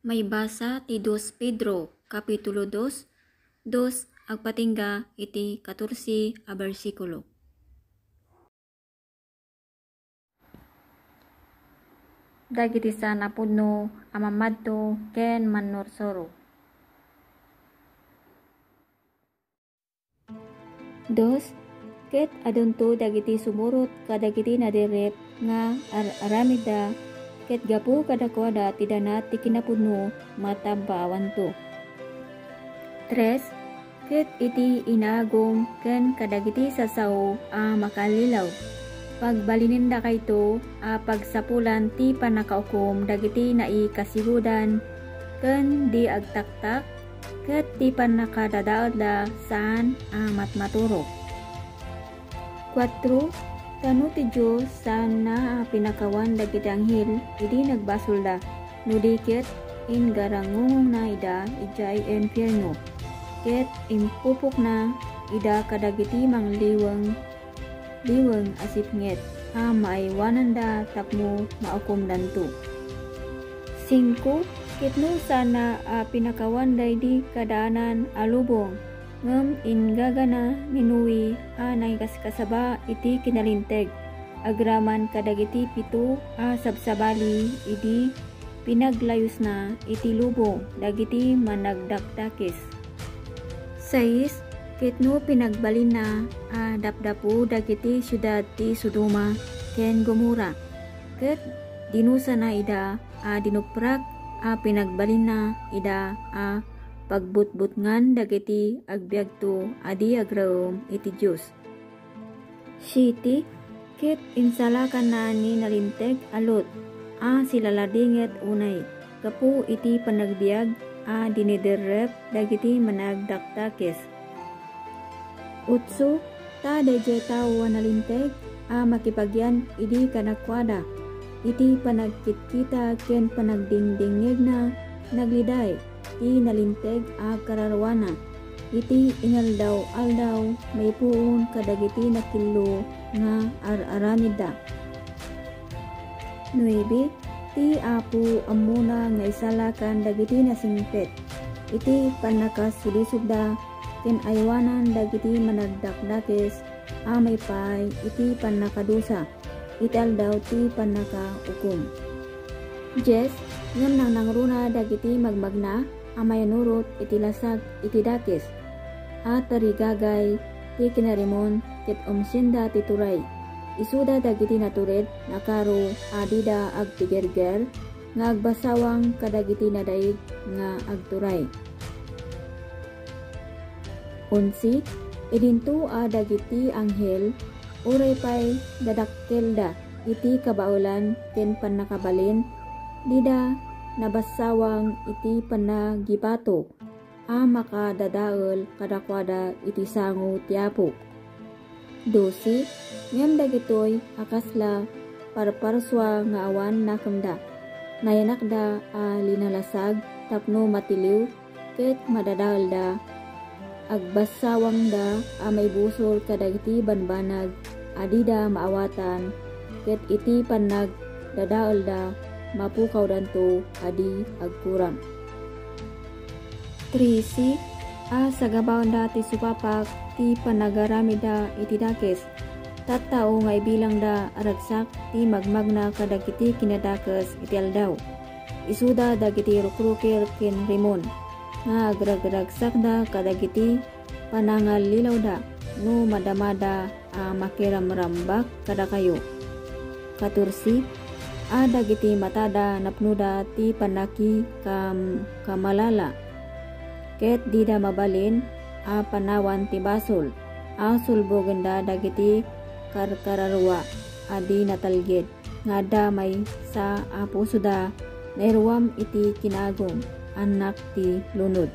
May basa ti Dos Pedro, Kapitulo 2, agpatingga iti 14 a bersikulo. Dagiti sana pudno amamadto ken mannursoro. Dos, ket adunto dagiti sumurot kadagiti nadirep nga aramida ket gapu kadakwada ti danat ti kinapudno matabaawanto. Tres, ket iti inagom ken kadagiti sasao a makalilaw. Pagbalininda kayto a pagsapulan ti panakaukom dagiti naikasihudan ken di agtaktak ket ti panakadadaodla saan a matmaturok. 4. Tanu ti Diyos saan na pinakawan dagiti anghel idi nagbasolda no diket in garangungong na ida ijay infierno ket impupok na ida kadagiti mangliweng asipnget a maaywananda tapno maukom danto. 5. Kitno sana pinakawan daydi kadaanan alubong ngem ingagana minuwi a nagkaskasaba iti kinalinteg agraman kadagiti 7 a sabsabali idi pinaglayos na iti lubong dagiti managdakdakis. 6. Kitno pinagbalin na a dapdapo dagiti syudad ti Sodoma ken Gomora ket dinusa na ida a dinuprak a pinagbalin na ida a pagbutbutngan dagiti agbiagto adi agraom iti Diyos. 7. Ket insalakan na ni nalinteg alot a silaladinget unay kapu iti panagbiag a diniderrep dagiti managdakdakes. 8. Ta dayjay tao nalinteg a makipagyan idi kanakwada iti panagkitkita ken panagdingdingeg na nagliday ti nalinteg a kararwana iti inaldaw-aldaw may puon kadagiti nakillo nga araramida. 9. Ti apo amuna nga isalakan dagiti nasingpet iti panakasulisugda ken aywanan dagiti managdakdakes a may pay iti panakadusa iti aldaw ti panakaukom. 10. Ngem nangruna dagiti magmagna a mayanurot iti lasag iti dakes a tarigagay ti kinarimon ket umsinda ti turay isuda dagiti natured nakaro adida agtigerger nga agbasawang kadagiti nadaig nga agturay. 11. Idinto a dagiti anghel uray pay dadakkelda iti kabaulan ken panakabalin dida nabasawang iti panagibato a makadadaol kadakwada iti sango ti Apo. 12. Ngem dagitoy akasla parparswa nga awan nakemda nayanakda a linalasag tapno matiliw ket madadaol da agbasawang da a may busol kadagiti banbanag adida maawatan ket iti panag dadaol da mapukaw danto adi agkurang. 13. A sagabawan da ti supapak ti panagaramida iti dakes tattao nga ibilang da aragsak ti magmagna kadagiti kinadakes iti aldaw isuda dagiti rukrukir ken rimon nga agragragsak da kadagiti panangalilaw da no madamada a makiramrambak kada kayo. 14. A dagiti matada napnuda ti panaki kamalala ket dida mabalin a panawan ti basol a sulbogenda dagiti karkararwa adi natalged nga damay sa apuso da nairuwam iti kinagom anak ti lunod.